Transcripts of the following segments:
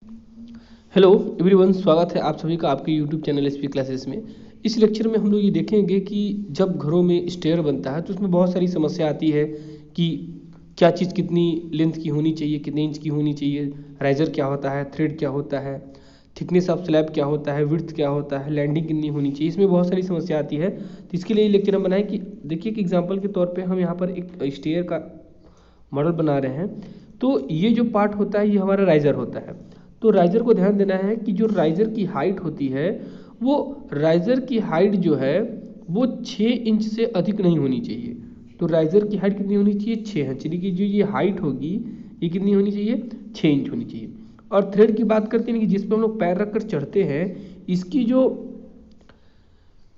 Hello everyone, स्वागत है आप सभी का आपके यूट्यूब चैनल एसपी क्लासेस में। इस लेक्चर में हम लोग ये देखेंगे कि जब घरों में स्टेयर बनता है तो उसमें बहुत सारी समस्या आती है कि क्या चीज़ कितनी लेंथ की होनी चाहिए, कितने इंच की होनी चाहिए, राइजर क्या होता है, थ्रेड क्या होता है, थिकनेस ऑफ स्लैब क्या होता है, विड्थ क्या होता है, लैंडिंग कितनी होनी चाहिए। इसमें बहुत सारी समस्या आती है। तो इसके लिए ये लेक्चर हम बनाए कि देखिए कि एग्जाम्पल के तौर पर हम यहाँ पर एक स्टेयर का मॉडल बना रहे हैं। तो ये जो पार्ट होता है ये हमारा राइजर होता है। तो राइजर को ध्यान देना है कि जो राइजर की हाइट होती है वो राइजर की हाइट जो है वो 6 इंच से अधिक नहीं होनी चाहिए। तो राइजर की हाइट कितनी होनी चाहिए? 6 इंच। यानी कि जो ये हाइट होगी ये कितनी होनी चाहिए? 6 इंच होनी चाहिए। और थ्रेड की बात करते हैं कि जिस पर हम लोग पैर रखकर चढ़ते हैं इसकी जो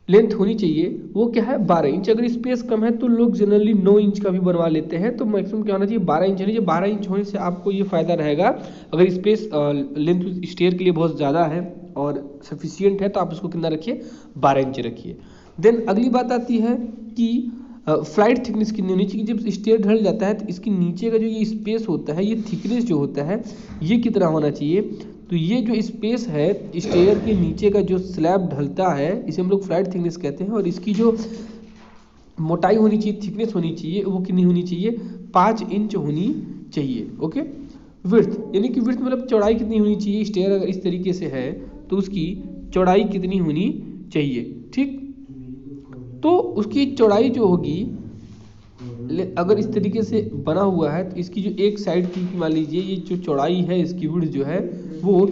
लेंथ होनी चाहिए वो क्या है? 12 इंच। अगर स्पेस कम है तो लोग जनरली 9 इंच का भी बनवा लेते हैं। तो मैक्सिमम क्या होना चाहिए? 12 इंच होनी चाहिए। 12 इंच होने से आपको ये फायदा रहेगा, अगर स्पेस लेंथ स्टेयर के लिए बहुत ज़्यादा है और सफिशियंट है तो आप उसको कितना रखिए? 12 इंच रखिए। देन अगली बात आती है कि फ्लाइट थिकनेस कितनी होनी चाहिए। जब स्टेयर ढल जाता है तो इसके नीचे का जो ये स्पेस होता है, ये थिकनेस जो होता है ये कितना होना चाहिए? तो ये जो स्पेस है स्टेयर के नीचे का जो स्लैब ढलता है इसे हम लोग फ्लाइट थिकनेस कहते हैं। और इसकी जो मोटाई होनी चाहिए, थिकनेस होनी चाहिए, वो कितनी होनी चाहिए? 5 इंच होनी चाहिए। ओके। विड्थ यानी कि विड्थ मतलब चौड़ाई कितनी होनी चाहिए? स्टेयर अगर इस तरीके से है तो उसकी चौड़ाई कितनी होनी चाहिए? ठीक। तो उसकी चौड़ाई जो होगी, अगर इस तरीके से बना हुआ है तो इसकी जो एक साइड की मान लीजिए ये जो चौड़ाई है इसकी विड्थ जो है वो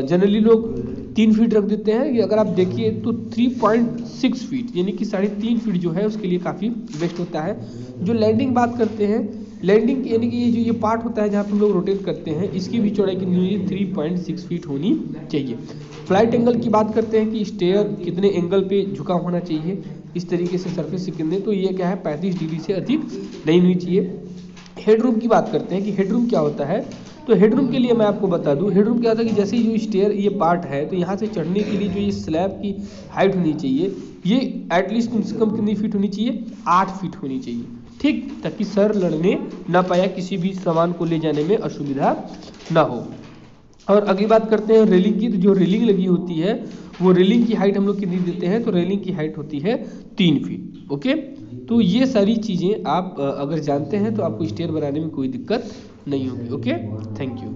जनरली लोग 3 फीट रख देते हैं। अगर आप देखिए तो 3.6 फीट यानी कि 3.5 फीट जो है उसके लिए काफ़ी बेस्ट होता है। जो लैंडिंग बात करते हैं, लैंडिंग यानी कि ये जो ये पार्ट होता है जहाँ पर हम लोग रोटेट करते हैं इसकी भी चौड़ाई कितनी होनी चाहिए? 3.6 फीट होनी चाहिए। फ्लाइट एंगल की बात करते हैं कि स्टेयर कितने एंगल पे झुका होना चाहिए इस तरीके से सरफेस से कितने, तो ये क्या है? 35 डिग्री से अधिक नहीं होनी चाहिए। हेडरूम की बात करते हैं कि हेडरूम क्या होता है। तो हेडरूम के लिए मैं आपको बता दूं, हेडरूम क्या होता है कि जैसे ही जो स्टेयर ये पार्ट है तो यहाँ से चढ़ने के लिए जो ये स्लैब की हाइट होनी चाहिए ये एटलीस्ट कम से कम कितनी फीट होनी चाहिए? 8 फीट होनी चाहिए। ठीक, ताकि सर लड़ने ना पाया, किसी भी सामान को ले जाने में असुविधा ना हो। और अगली बात करते हैं रेलिंग की। तो जो रेलिंग लगी होती है वो रेलिंग की हाइट हम लोग कितनी देते हैं? तो रेलिंग की हाइट होती है 3 फीट। ओके। तो ये सारी चीज़ें आप अगर जानते हैं तो आपको स्टेयर बनाने में कोई दिक्कत नहीं होगी। Okay, thank you.